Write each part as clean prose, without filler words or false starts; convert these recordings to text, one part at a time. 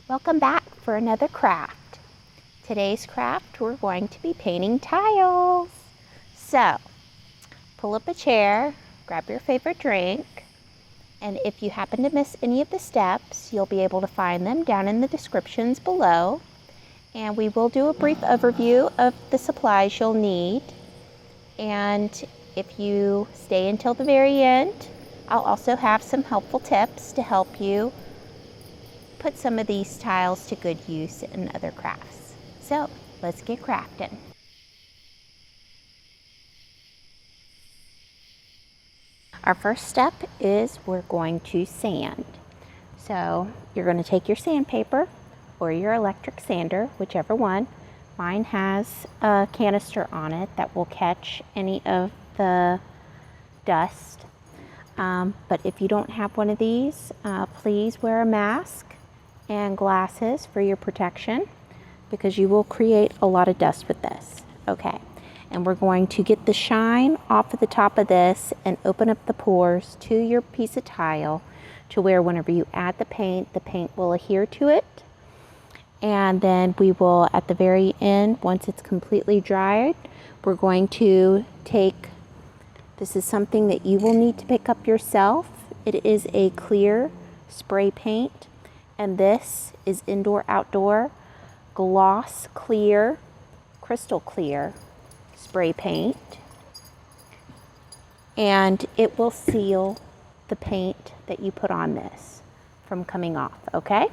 Welcome back for another craft. Today's craft, we're going to be painting tiles. So, pull up a chair, grab your favorite drink, and if you happen to miss any of the steps, you'll be able to find them down in the descriptions below. And we will do a brief overview of the supplies you'll need. And if you stay until the very end, I'll also have some helpful tips to help you put some of these tiles to good use in other crafts. So let's get crafting. Our first step is we're going to sand. So you're going to take your sandpaper or your electric sander, whichever one. Mine has a canister on it that will catch any of the dust. But if you don't have one of these, please wear a mask and glasses for your protection, because you will create a lot of dust with this. Okay, and we're going to get the shine off of the top of this and open up the pores to your piece of tile to where whenever you add the paint will adhere to it. And then we will, at the very end, once it's completely dried, we're going to take, this is something that you will need to pick up yourself. It is a clear spray paint. And this is indoor-outdoor gloss clear, crystal clear spray paint. And it will seal the paint that you put on this from coming off, okay?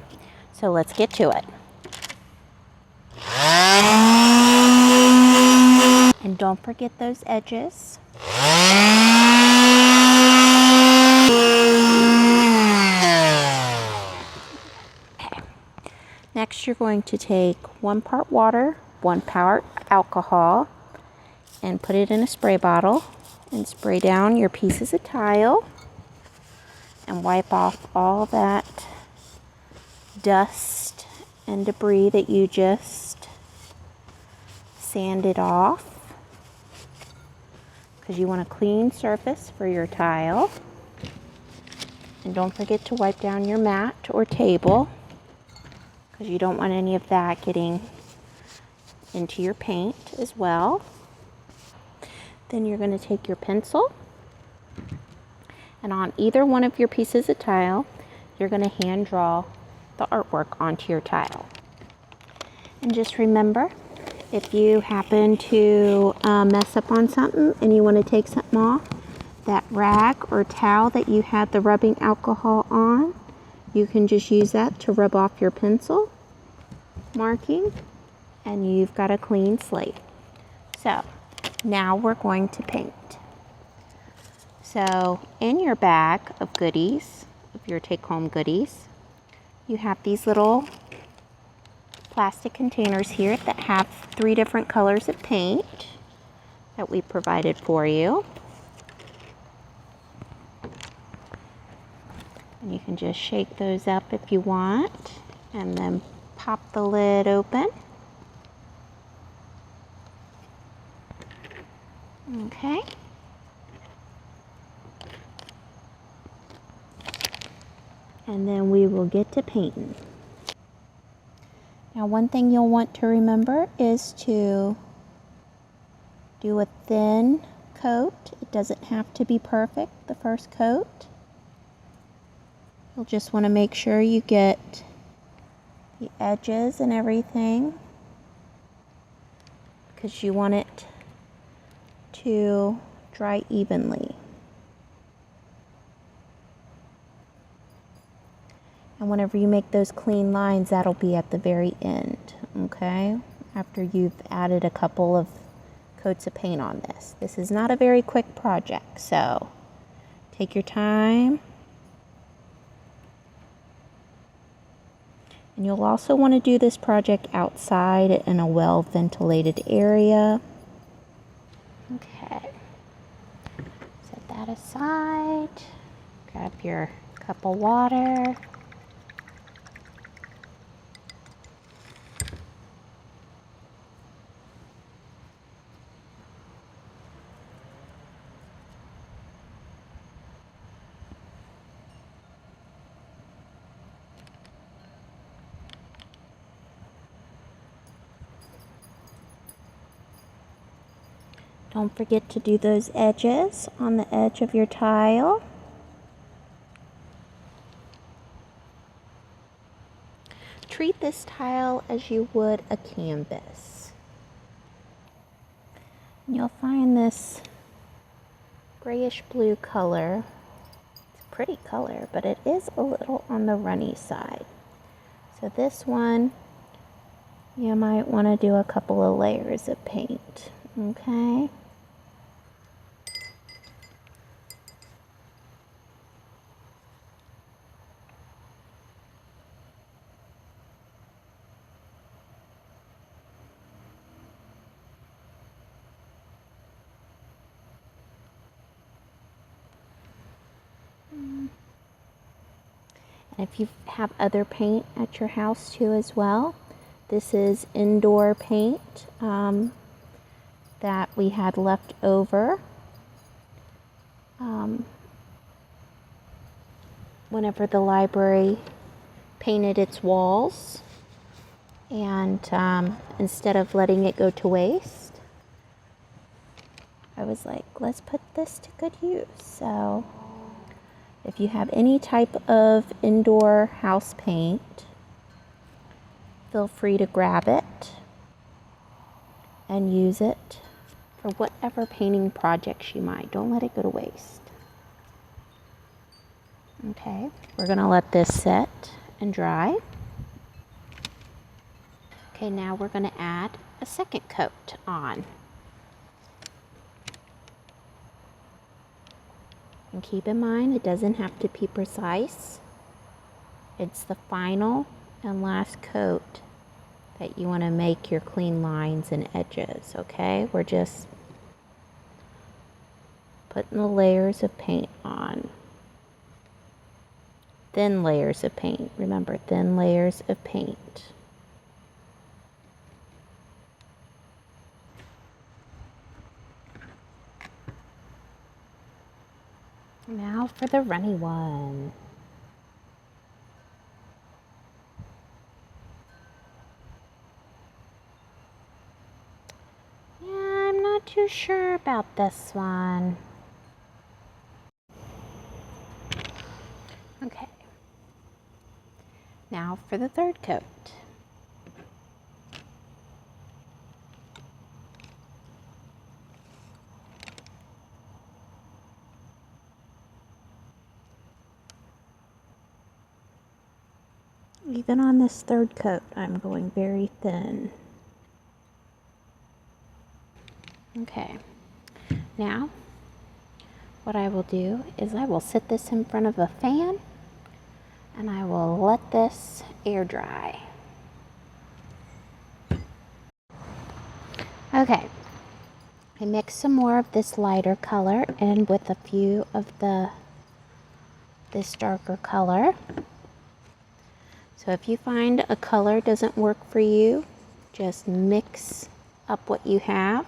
So let's get to it. And don't forget those edges. Next, you're going to take 1 part water, 1 part alcohol, and put it in a spray bottle and spray down your pieces of tile and wipe off all that dust and debris that you just sanded off, because you want a clean surface for your tile. And don't forget to wipe down your mat or table, because you don't want any of that getting into your paint as well. Then you're going to take your pencil, and on either one of your pieces of tile, you're going to hand draw the artwork onto your tile. And just remember, if you happen to mess up on something and you want to take something off, that rag or towel that you had the rubbing alcohol on, you can just use that to rub off your pencil marking, and you've got a clean slate. So now we're going to paint. So in your bag of goodies, of your take-home goodies, you have these little plastic containers here that have 3 different colors of paint that we provided for you. And you can just shake those up if you want, and then pop the lid open. Okay. And then we will get to painting. Now, one thing you'll want to remember is to do a thin coat. It doesn't have to be perfect, the first coat. You'll just want to make sure you get the edges and everything, because you want it to dry evenly. And whenever you make those clean lines, that'll be at the very end, okay? After you've added a couple of coats of paint on this. This is not a very quick project, so take your time. And you'll also want to do this project outside in a well-ventilated area. Okay. Set that aside. Grab your cup of water. Don't forget to do those edges on the edge of your tile. Treat this tile as you would a canvas. And you'll find this grayish blue color. It's a pretty color, but it is a little on the runny side. So this one, you might want to do a couple of layers of paint, okay? And if you have other paint at your house too as well, this is indoor paint that we had left over whenever the library painted its walls. And instead of letting it go to waste, I was like, let's put this to good use. So if you have any type of indoor house paint, feel free to grab it and use it for whatever painting projects you might. Don't let it go to waste. Okay, we're gonna let this set and dry. Okay, now we're gonna add a second coat on. And keep in mind, it doesn't have to be precise. It's the final and last coat that you want to make your clean lines and edges, okay? We're just putting the layers of paint on. Thin layers of paint. Remember, thin layers of paint. Now for the runny one. Yeah, I'm not too sure about this one. Okay. Now for the third coat. Even on this third coat, I'm going very thin. Okay, now what I will do is I will sit this in front of a fan and I will let this air dry. Okay, I mixed some more of this lighter color in with a few of this darker color. So if you find a color doesn't work for you, just mix up what you have.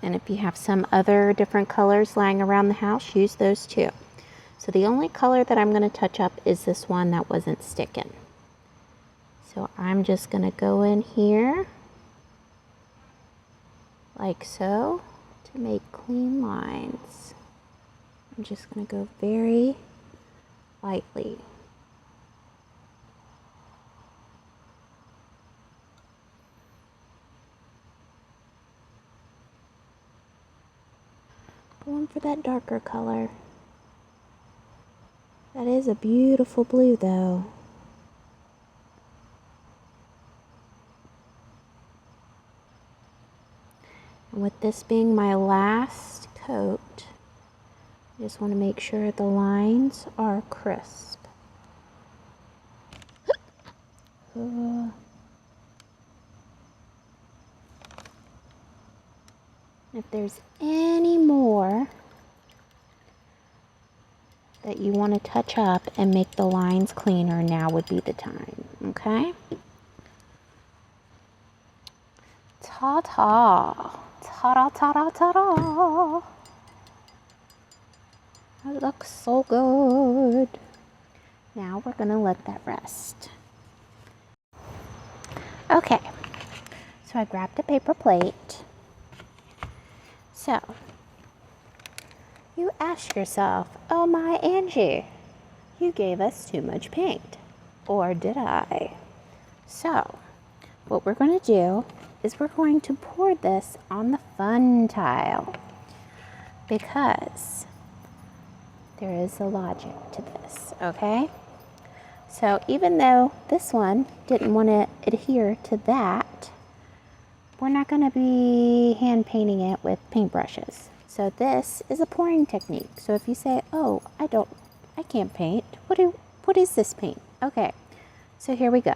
And if you have some other different colors lying around the house, use those too. So the only color that I'm going to touch up is this one that wasn't sticking. So I'm just going to go in here like so to make clean lines. I'm just going to go very lightly. Going for that darker color. That is a beautiful blue though. And with this being my last coat, I just want to make sure the lines are crisp. If there's any more that you want to touch up and make the lines cleaner, now would be the time, okay? Ta-ta! Ta-da, ta-da, ta-da! That looks so good. Now we're going to let that rest. Okay, so I grabbed a paper plate So, you ask yourself, oh my Angie, you gave us too much paint. Or did I? So, what we're going to do is we're going to pour this on the fun tile because there is a logic to this, okay? So even though this one didn't want to adhere to that, we're not going to be hand painting it with paintbrushes. So this is a pouring technique. So if you say, oh, I can't paint, what is this paint? Okay, so here we go.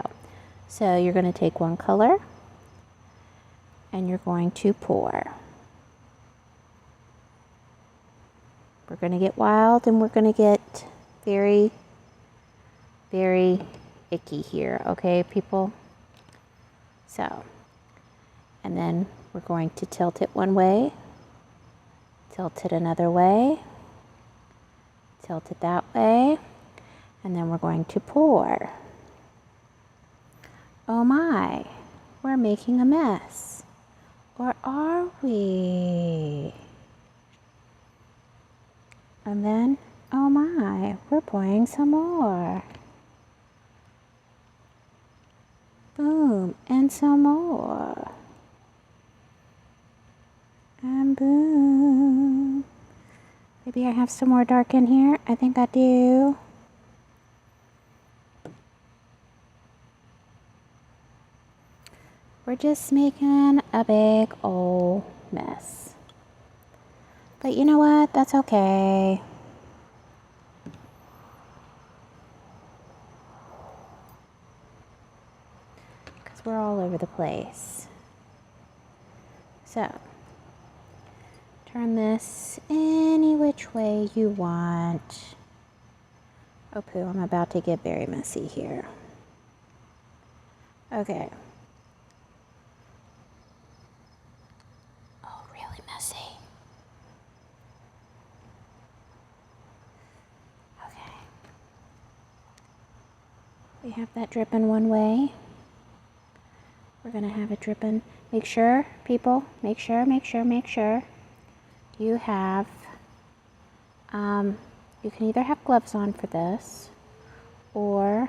So you're going to take one color and you're going to pour. We're going to get wild and we're going to get very, very icky here, okay, people? So, and then we're going to tilt it one way, tilt it another way, tilt it that way, and then we're going to pour. Oh my, we're making a mess. Or are we? And then, oh my, we're pouring some more. Boom, and some more. And boom. Maybe I have some more dark in here. I think I do. We're just making a big old mess. But you know what? That's okay. Because we're all over the place. So, turn this any which way you want. Oh poo, I'm about to get very messy here. Okay. Oh, really messy. Okay. We have that dripping one way. We're gonna have it dripping. Make sure, people, make sure you have, you can either have gloves on for this, or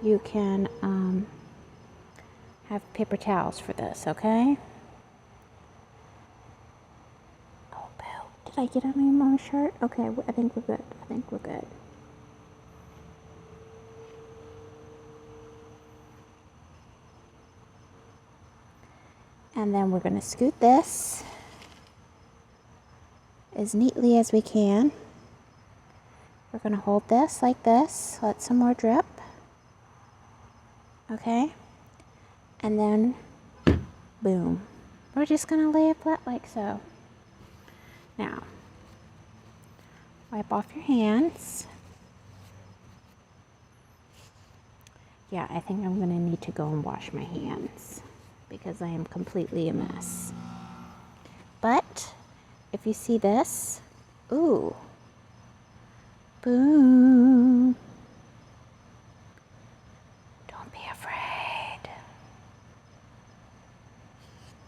you can have paper towels for this, okay? Oh, boo. Did I get any more shirt? Okay, I think we're good. I think we're good. And then we're going to scoot this as neatly as we can. We're going to hold this like this, let some more drip. Okay? And then, boom. We're just going to lay it flat like so. Now, wipe off your hands. Yeah, I think I'm going to need to go and wash my hands, because I am completely a mess. But if you see this, ooh, boom. Don't be afraid.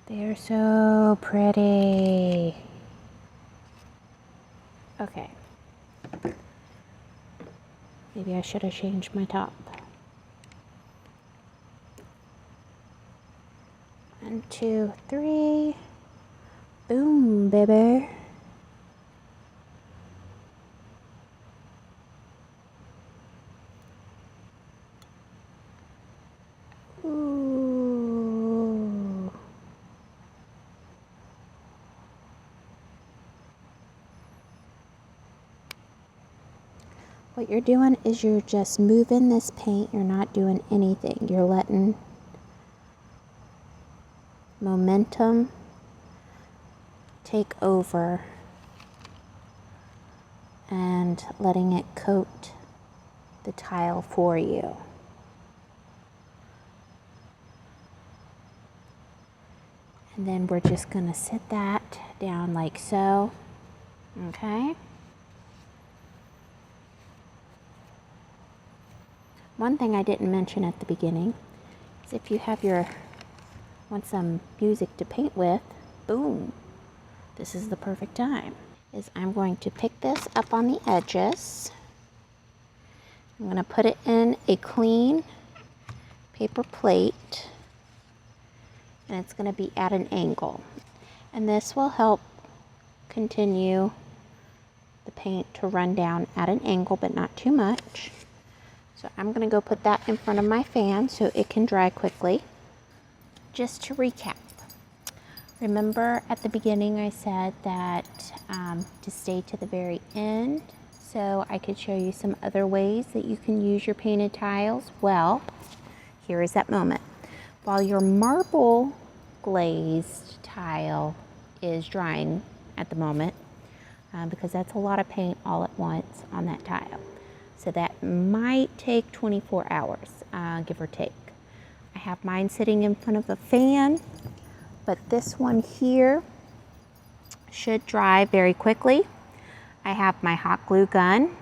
They're so pretty. Okay. Maybe I should have changed my top. 1, 2, 3. Boom, baby. Ooh. What you're doing is you're just moving this paint. You're not doing anything. You're letting momentum take over and letting it coat the tile for you. And then we're just going to sit that down like so. Okay? One thing I didn't mention at the beginning is if you have want some music to paint with, boom, this is the perfect time, is I'm going to pick this up on the edges. I'm going to put it in a clean paper plate, and it's going to be at an angle. And this will help continue the paint to run down at an angle, but not too much. So I'm going to go put that in front of my fan so it can dry quickly. Just to recap, remember at the beginning I said that to stay to the very end so I could show you some other ways that you can use your painted tiles. Well, here is that moment. While your marble glazed tile is drying at the moment, because that's a lot of paint all at once on that tile. So that might take 24 hours, give or take. I have mine sitting in front of a fan, but this one here should dry very quickly. I have my hot glue gun.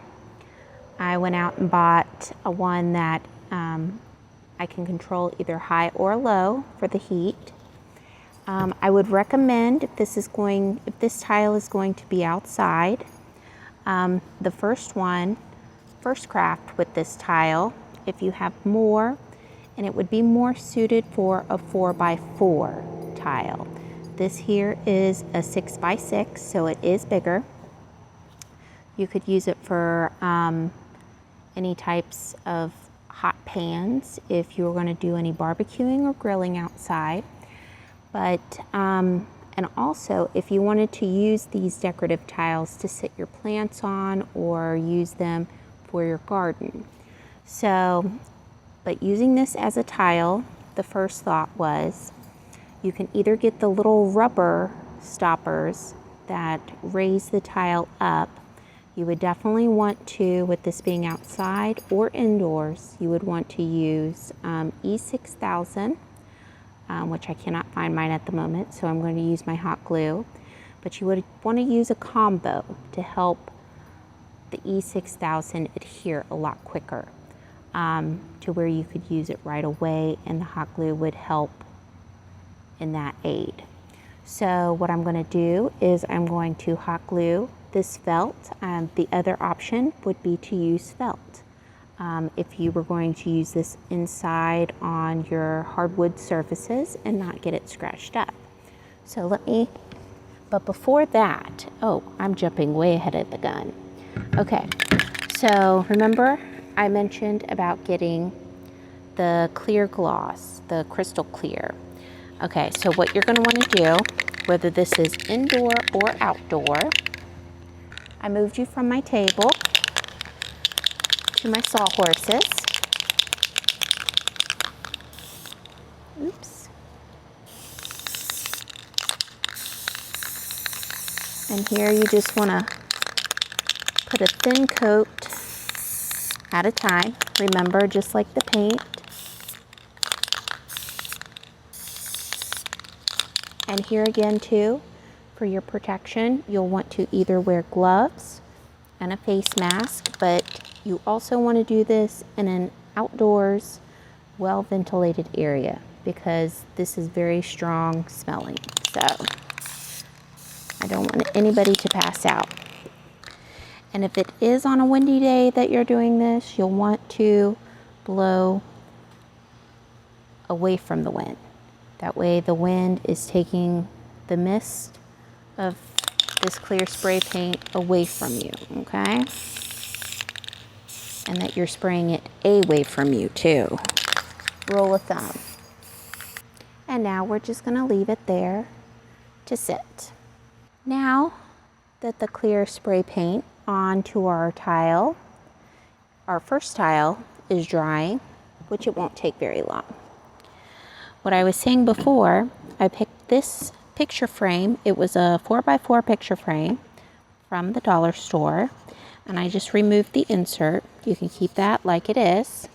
I went out and bought a one that I can control either high or low for the heat. I would recommend if this tile is going to be outside, the first craft with this tile, if you have more, and it would be more suited for a 4x4 tile. This here is a 6x6, so it is bigger. You could use it for any types of hot pans if you were going to do any barbecuing or grilling outside. But and also if you wanted to use these decorative tiles to sit your plants on or use them for your garden. So, but using this as a tile, the first thought was you can either get the little rubber stoppers that raise the tile up. You would definitely want to, with this being outside or indoors, you would want to use E6000, which I cannot find mine at the moment, so I'm going to use my hot glue. But you would want to use a combo to help the E6000 adhere a lot quicker, to where you could use it right away, and the hot glue would help in that aid. So what I'm going to do is I'm going to hot glue this felt. The other option would be to use felt. If you were going to use this inside on your hardwood surfaces and not get it scratched up. So but before that, oh, I'm jumping way ahead of the gun. Okay, so remember I mentioned about getting the clear gloss, the crystal clear. Okay, so what you're going to want to do, whether this is indoor or outdoor, I moved you from my table to my sawhorses. Oops. And here you just want to put a thin coat at a time. Remember, just like the paint. And here again too, for your protection, you'll want to either wear gloves and a face mask, but you also want to do this in an outdoors, well-ventilated area, because this is very strong smelling. So I don't want anybody to pass out. And if it is on a windy day that you're doing this, you'll want to blow away from the wind. That way the wind is taking the mist of this clear spray paint away from you, okay? And that you're spraying it away from you too. Rule of thumb. And now we're just gonna leave it there to sit. Now that the clear spray paint onto our tile, our first tile is drying, which it won't take very long. What I was saying before, I picked this picture frame. It was a 4x4 picture frame from the dollar store, and I just removed the insert. You can keep that like it is.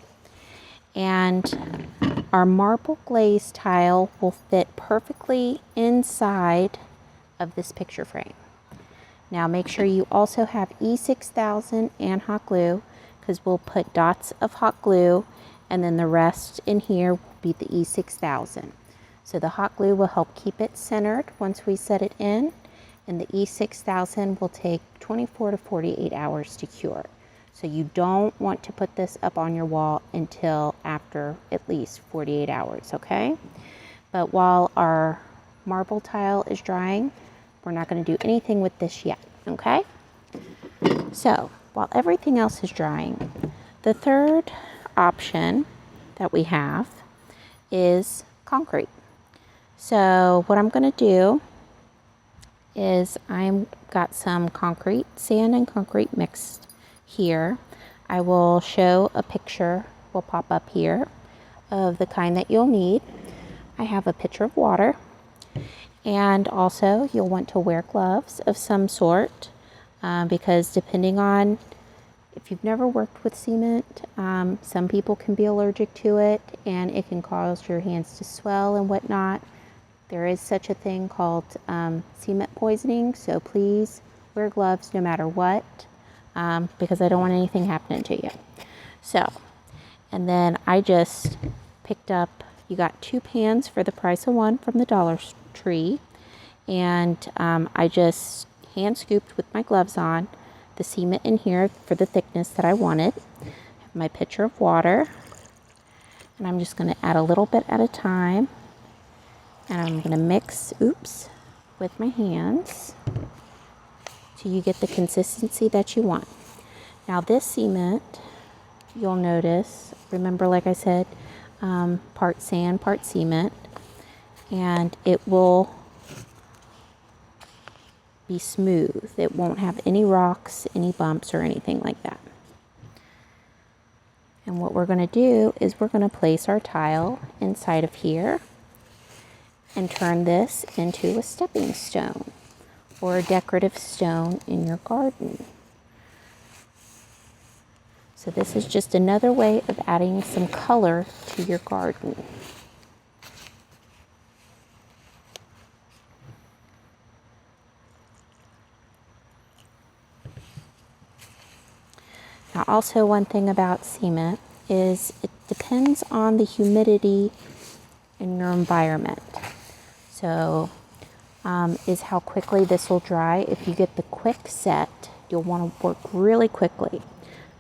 And our marble glaze tile will fit perfectly inside of this picture frame. Now make sure you also have E6000 and hot glue, because we'll put dots of hot glue and then the rest in here will be the E6000. So the hot glue will help keep it centered once we set it in, and the E6000 will take 24 to 48 hours to cure. So you don't want to put this up on your wall until after at least 48 hours, okay? But while our marble tile is drying, we're not going to do anything with this yet, okay? So while everything else is drying, the third option that we have is concrete. So what I'm going to do is I've got some concrete, sand and concrete mixed here. I will show a picture, will pop up here, of the kind that you'll need. I have a pitcher of water, and also you'll want to wear gloves of some sort because depending on if you've never worked with cement, some people can be allergic to it and it can cause your hands to swell and whatnot. There is such a thing called cement poisoning, so please wear gloves no matter what because I don't want anything happening to you. So, and then I just picked up, you got 2 pans for the price of 1 from the Dollar Tree, and I just hand scooped with my gloves on the cement in here for the thickness that I wanted. I have my pitcher of water, and I'm just going to add a little bit at a time, and I'm going to mix, with my hands till you get the consistency that you want. Now this cement, you'll notice, remember like I said, part sand, part cement, and it will be smooth. It won't have any rocks, any bumps, or anything like that. And what we're going to do is we're going to place our tile inside of here and turn this into a stepping stone or a decorative stone in your garden. So this is just another way of adding some color to your garden. Now also one thing about cement is it depends on the humidity in your environment. So is how quickly this will dry. If you get the quick set, you'll want to work really quickly.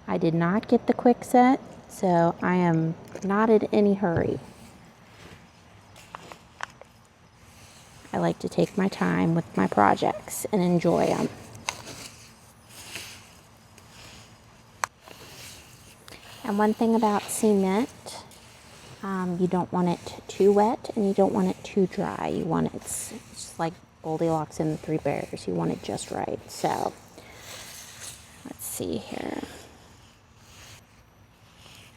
I did not get the quick set, so I am not in any hurry. I like to take my time with my projects and enjoy them. And one thing about cement, you don't want it too wet and you don't want it too dry. You want it, it's just like Goldilocks and the Three Bears. You want it just right. So let's see here.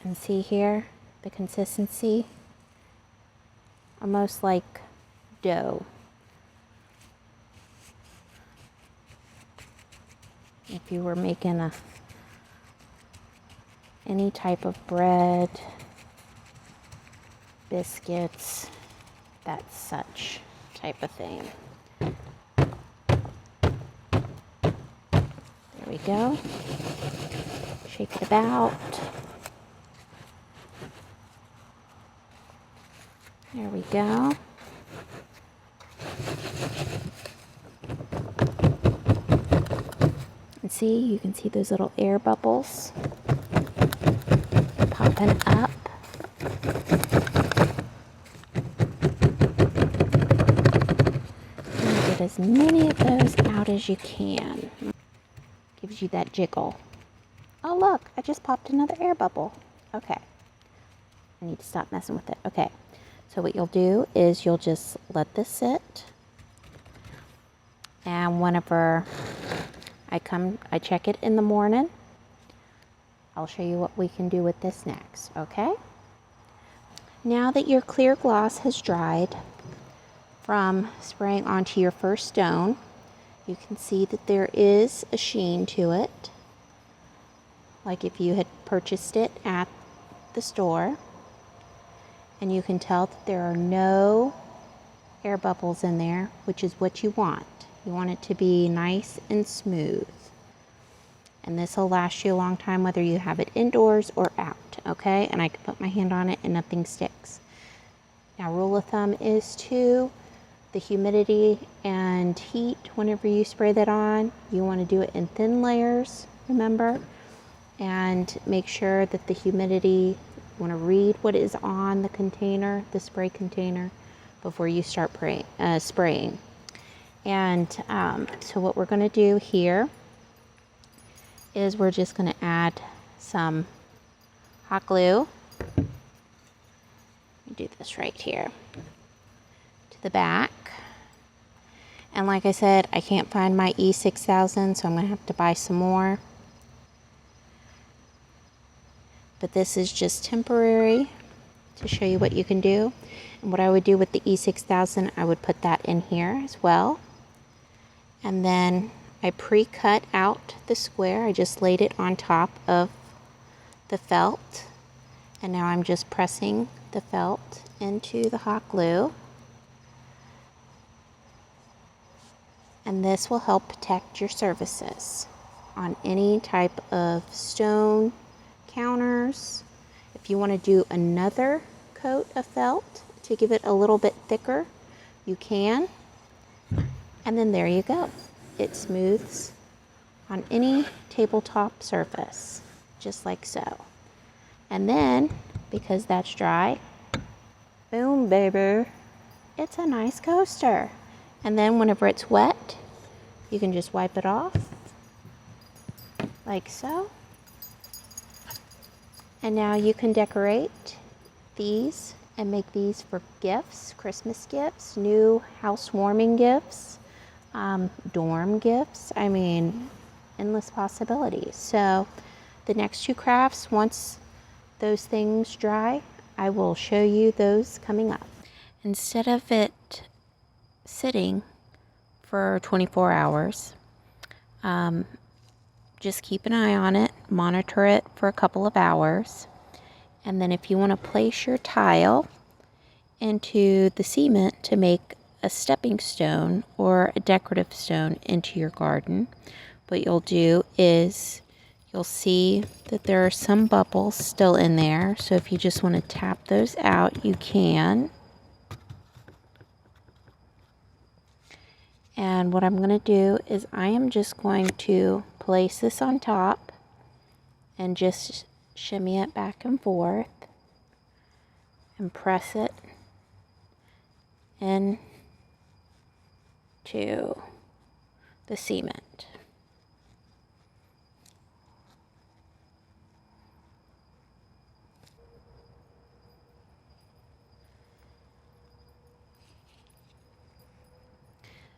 And see here, the consistency, almost like dough. If you were making any type of bread, biscuits, that's such type of thing. There we go. Shake it about. There we go. And see, you can see those little air bubbles popping up. And get as many of those out as you can. Gives you that jiggle. Oh look, I just popped another air bubble. Okay. I need to stop messing with it. Okay. So what you'll do is you'll just let this sit. And whenever I check it in the morning, I'll show you what we can do with this next, okay? Now that your clear gloss has dried from spraying onto your first stone, you can see that there is a sheen to it, like if you had purchased it at the store. And you can tell that there are no air bubbles in there, which is what you want. You want it to be nice and smooth. And this will last you a long time whether you have it indoors or out, okay? And I can put my hand on it and nothing sticks. Now, rule of thumb is too, the humidity and heat, whenever you spray that on, you want to do it in thin layers, remember? And make sure that the humidity, you want to read what is on the container, the spray container, before you start spraying. And so what we're going to do here is we're just going to add some hot glue. Let me do this right here to the back. And like I said, I can't find my E6000, so I'm going to have to buy some more. But this is just temporary to show you what you can do. And what I would do with the E6000, I would put that in here as well. And then I pre-cut out the square. I just laid it on top of the felt. And now I'm just pressing the felt into the hot glue. And this will help protect your surfaces on any type of stone counters. If you want to do another coat of felt to give it a little bit thicker, you can. And then there you go. It smooths on any tabletop surface, just like so. And then, because that's dry, boom, baby, it's a nice coaster. And then whenever it's wet, you can just wipe it off, like so. And now you can decorate these and make these for gifts, Christmas gifts, new housewarming gifts, dorm gifts. I mean, endless possibilities. So the next two crafts, once those things dry, I will show you those coming up. Instead of it sitting for 24 hours, just keep an eye on it, monitor it for a couple of hours, and then if you want to place your tile into the cement to make a stepping stone or a decorative stone into your garden, what you'll do is you'll see that there are some bubbles still in there, so if you just want to tap those out, you can. And what I'm going to do is I am just going to place this on top and just shimmy it back and forth and press it into the cement.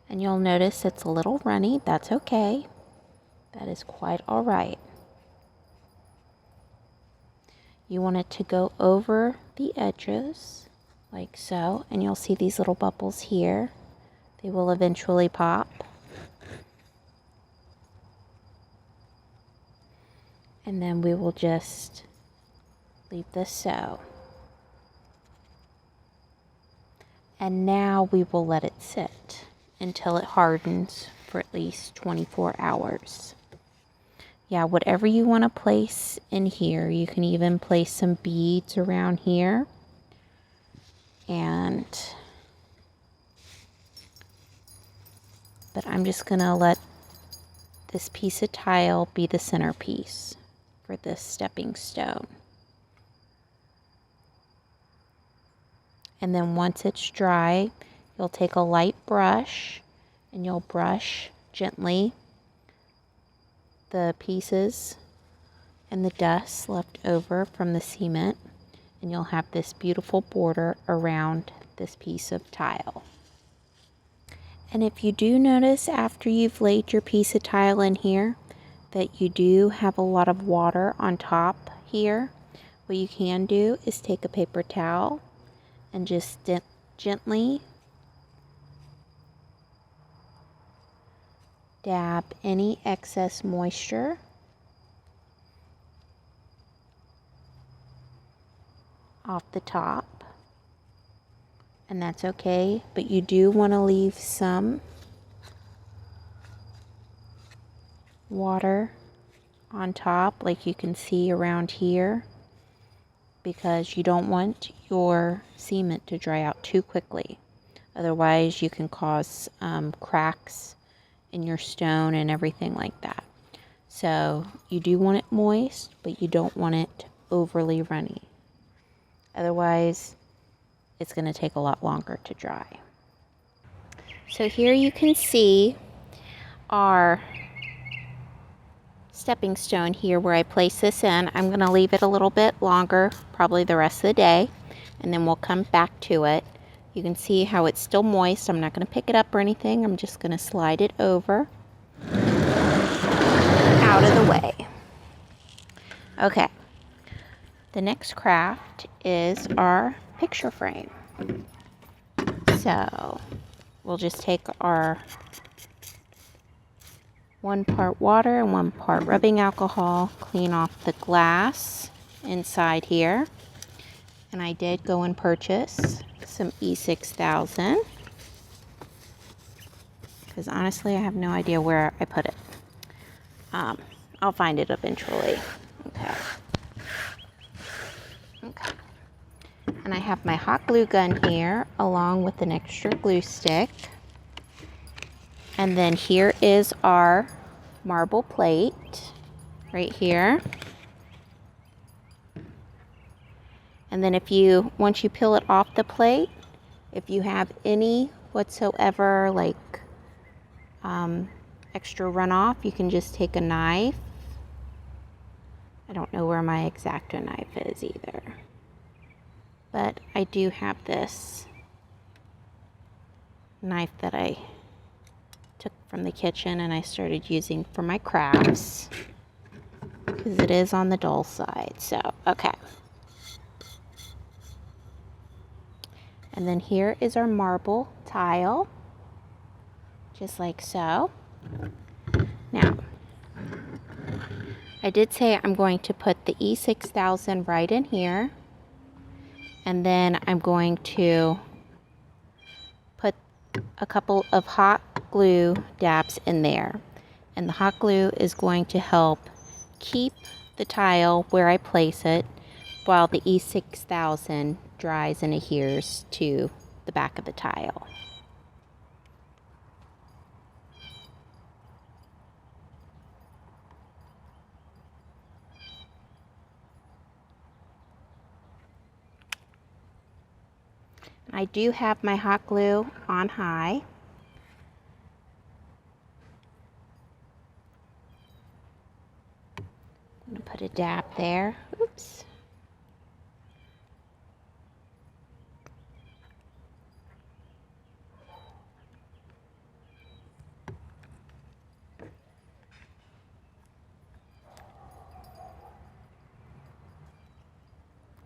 And you'll notice it's a little runny. That's okay. That is quite all right. You want it to go over the edges like so, and you'll see these little bubbles here. They will eventually pop. And then we will just leave this so. And now we will let it sit until it hardens for at least 24 hours. Yeah, whatever you want to place in here, you can even place some beads around here. But I'm just going to let this piece of tile be the centerpiece for this stepping stone. And then once it's dry, you'll take a light brush and you'll brush gently the pieces and the dust left over from the cement, and you'll have this beautiful border around this piece of tile. And if you do notice after you've laid your piece of tile in here that you do have a lot of water on top here, what you can do is take a paper towel and just gently dab any excess moisture off the top, and that's okay, but you do want to leave some water on top, like you can see around here. because you don't want your cement to dry out too quickly. Otherwise, you can cause cracks in your stone and everything like that. So you do want it moist, but you don't want it overly runny. Otherwise, it's going to take a lot longer to dry. So here you can see our stepping stone here where I place this in. I'm going to leave it a little bit longer, probably the rest of the day, and then we'll come back to it. You can see how it's still moist. I'm not going to pick it up or anything. I'm just going to slide it over out of the way. Okay. The next craft is our picture frame. So we'll just take our 1 part water and 1 part rubbing alcohol, clean off the glass inside here. And I did go and purchase some E6000 because honestly I have no idea where I put it. I'll find it eventually. Okay. And I have my hot glue gun here along with an extra glue stick. And then here is our marble plate right here. And then once you peel it off the plate, if you have any whatsoever like extra runoff, you can just take a knife. I don't know where my X-Acto knife is either. But I do have this knife that I took from the kitchen and I started using for my crafts because it is on the dull side. So, okay. And then here is our marble tile, just like so. Now, I did say I'm going to put the E6000 right in here, and then I'm going to put a couple of hot glue dabs in there. And the hot glue is going to help keep the tile where I place it while the E6000 dries and adheres to the back of the tile. I do have my hot glue on high. I'm going to put a dab there. Oops.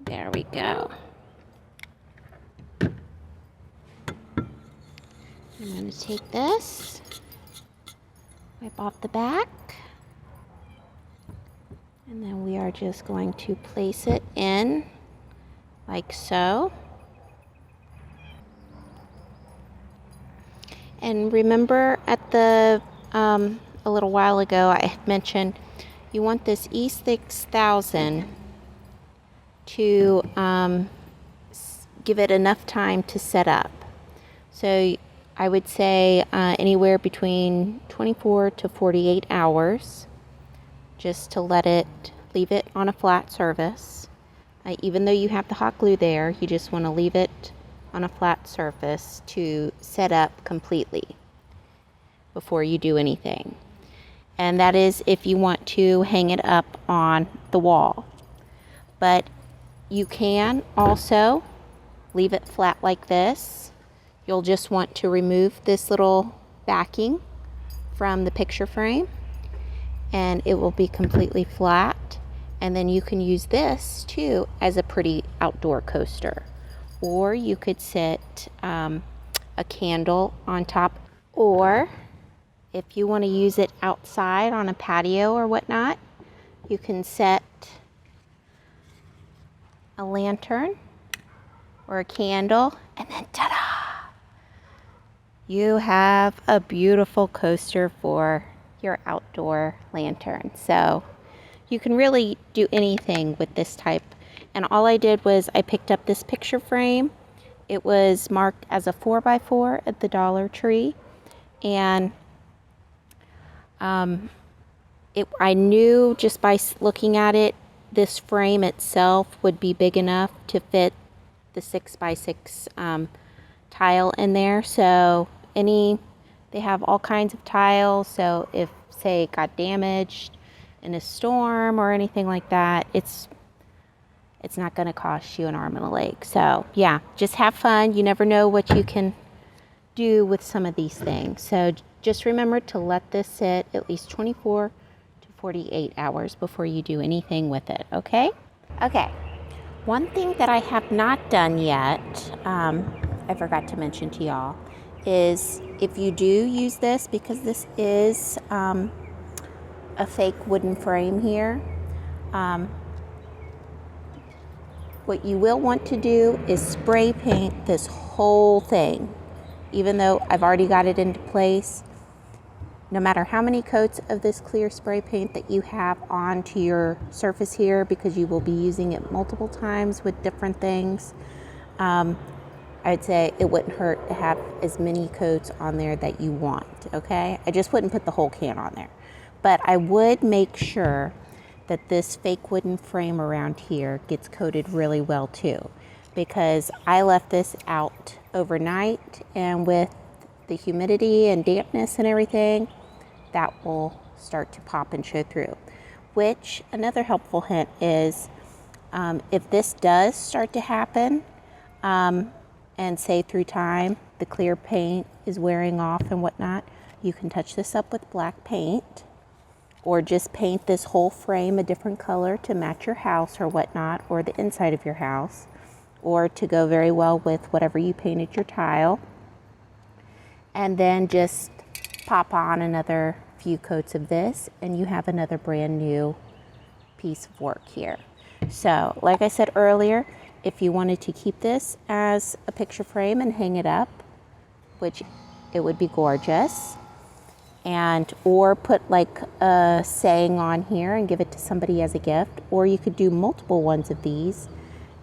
There we go. I'm going to take this, wipe off the back, and then we are just going to place it in like so. And remember at the a little while ago I had mentioned you want this E6000 to give it enough time to set up. So I would say anywhere between 24 to 48 hours just to leave it on a flat surface. Even though you have the hot glue there, you just want to leave it on a flat surface to set up completely before you do anything. And that is if you want to hang it up on the wall. But you can also leave it flat like this. You'll just want to remove this little backing from the picture frame and it will be completely flat. And then you can use this too as a pretty outdoor coaster. Or you could set a candle on top. Or if you want to use it outside on a patio or whatnot, you can set a lantern or a candle and then ta-da! You have a beautiful coaster for your outdoor lantern. So you can really do anything with this type. And all I did was I picked up this picture frame. It was marked as a 4x4 at the Dollar Tree. And I knew just by looking at it, this frame itself would be big enough to fit the 6x6 tile in there. So they have all kinds of tiles. So if, say, it got damaged in a storm or anything like that, it's not going to cost you an arm and a leg. So yeah, just have fun. You never know what you can do with some of these things. So just remember to let this sit at least 24 to 48 hours before you do anything with it, okay? Okay, one thing that I have not done yet, I forgot to mention to y'all, is if you do use this, because this is a fake wooden frame here, what you will want to do is spray paint this whole thing. Even though I've already got it into place, no matter how many coats of this clear spray paint that you have onto your surface here, because you will be using it multiple times with different things, I'd say it wouldn't hurt to have as many coats on there that you want, okay? I just wouldn't put the whole can on there. But I would make sure that this fake wooden frame around here gets coated really well too, because I left this out overnight, and with the humidity and dampness and everything, that will start to pop and show through. Which, another helpful hint is, if this does start to happen, and say through time the clear paint is wearing off and whatnot, you can touch this up with black paint, or just paint this whole frame a different color to match your house or whatnot, or the inside of your house, or to go very well with whatever you painted your tile. And then just pop on another few coats of this, and you have another brand new piece of work here. So, like I said earlier, if you wanted to keep this as a picture frame and hang it up, which it would be gorgeous, and or put like a saying on here and give it to somebody as a gift, or you could do multiple ones of these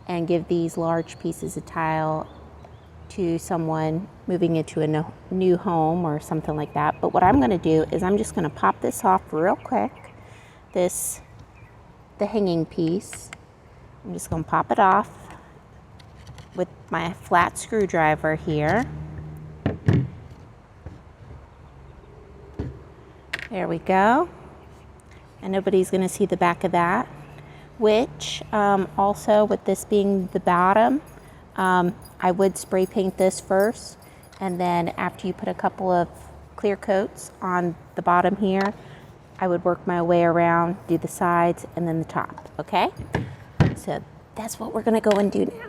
and give these large pieces of tile to someone moving into a new home or something like that. But what I'm going to do is I'm just going to pop this off real quick, the hanging piece. I'm just going to pop it off with my flat screwdriver here. There we go. And nobody's going to see the back of that. Which, also with this being the bottom, I would spray paint this first, and then after you put a couple of clear coats on the bottom here, I would work my way around, do the sides, and then the top, okay? So that's what we're going to go and do now.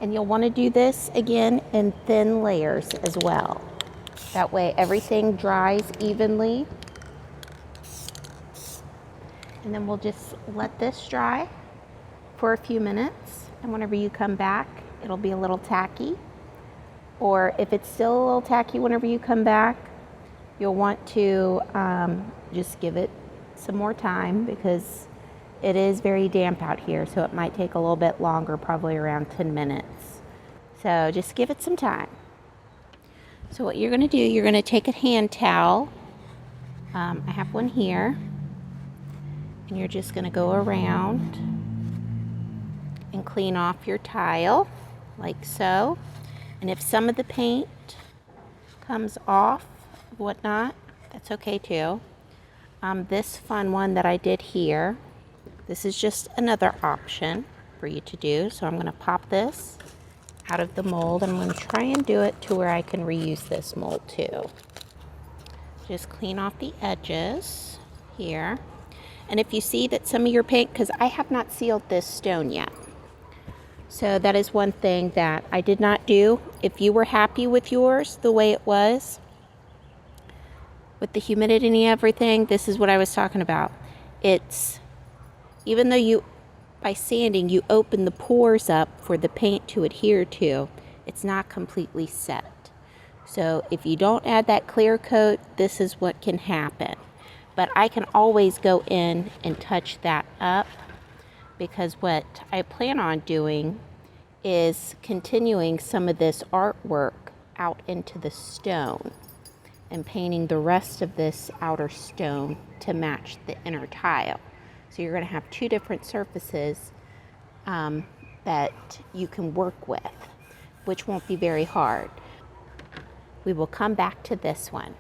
And you'll want to do this again in thin layers as well. That way everything dries evenly. And then we'll just let this dry for a few minutes. And whenever you come back, it'll be a little tacky. Or if it's still a little tacky whenever you come back, you'll want to just give it some more time, because it is very damp out here, so it might take a little bit longer, probably around 10 minutes. So just give it some time. So what you're going to do, you're going to take a hand towel. I have one here. And you're just going to go around and clean off your tile, like so. And if some of the paint comes off, whatnot, that's okay too. This fun one that I did here, this is just another option for you to do. So I'm going to pop this out of the mold, and I'm going to try and do it to where I can reuse this mold too. Just clean off the edges here. And if you see that some of your paint, because I have not sealed this stone yet, so that is one thing that I did not do. If you were happy with yours the way it was, with the humidity and everything, this is what I was talking about. It's, even though by sanding, you open the pores up for the paint to adhere to, it's not completely set. So if you don't add that clear coat, this is what can happen. But I can always go in and touch that up, because what I plan on doing is continuing some of this artwork out into the stone and painting the rest of this outer stone to match the inner tile. So you're going to have two different surfaces that you can work with, which won't be very hard. We will come back to this one.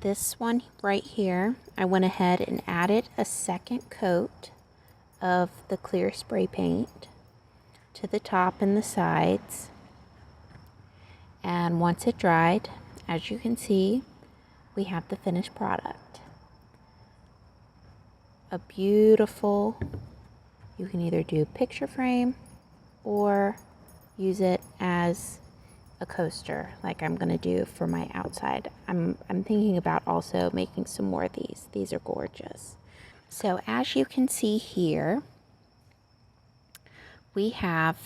This one right here, I went ahead and added a second coat of the clear spray paint to the top and the sides. And once it dried, as you can see, we have the finished product. A beautiful, you can either do a picture frame or use it as a coaster like I'm going to do for my outside. I'm thinking about also making some more of these. These are gorgeous. So as you can see here, we have,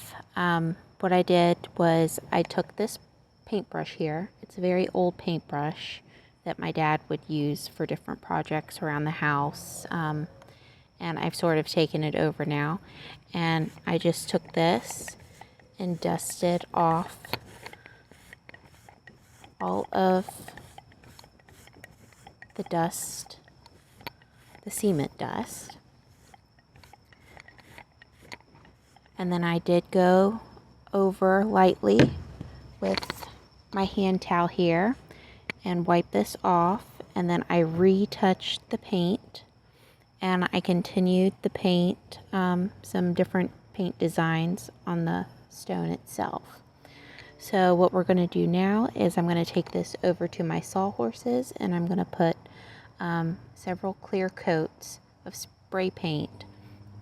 what I did was I took this paintbrush here. It's a very old paintbrush that my dad would use for different projects around the house. And I've sort of taken it over now. And I just took this and dusted off all of the dust, the cement dust. And then I did go over lightly with my hand towel here and wipe this off, and then I retouched the paint, and I continued the paint, some different paint designs on the stone itself. So what we're going to do now is I'm going to take this over to my sawhorses, and I'm going to put several clear coats of spray paint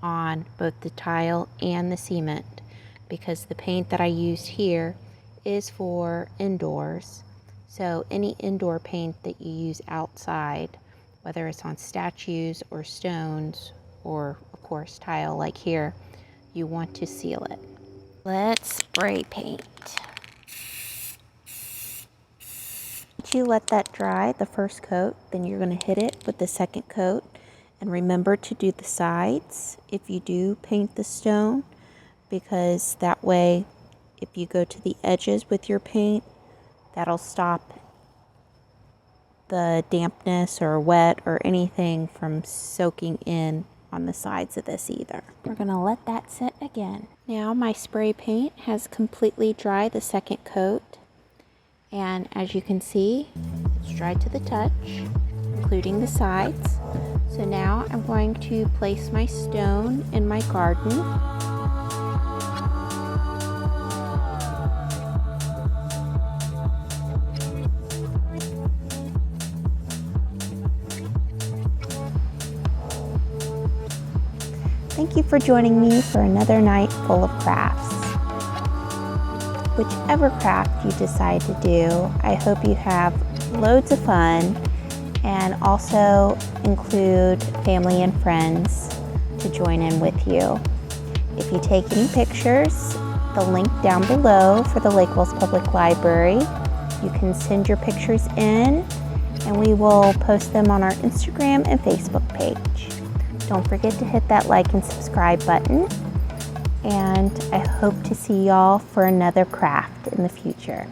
on both the tile and the cement, because the paint that I used here is for indoors. So any indoor paint that you use outside, whether it's on statues or stones or of course tile like here, you want to seal it. Let's spray paint. Once you let that dry, the first coat, then you're going to hit it with the second coat. And remember to do the sides if you do paint the stone, because that way if you go to the edges with your paint, that'll stop the dampness or wet or anything from soaking in on the sides of this either. We're going to let that sit again. Now my spray paint has completely dried, the second coat, and as you can see, it's dried to the touch, including the sides. So now I'm going to place my stone in my garden. Thank you for joining me for another night full of crafts. Whichever craft you decide to do, I hope you have loads of fun, and also include family and friends to join in with you. If you take any pictures, the link down below for the Lake Wales Public Library. You can send your pictures in, and we will post them on our Instagram and Facebook page. Don't forget to hit that like and subscribe button, and I hope to see y'all for another craft in the future.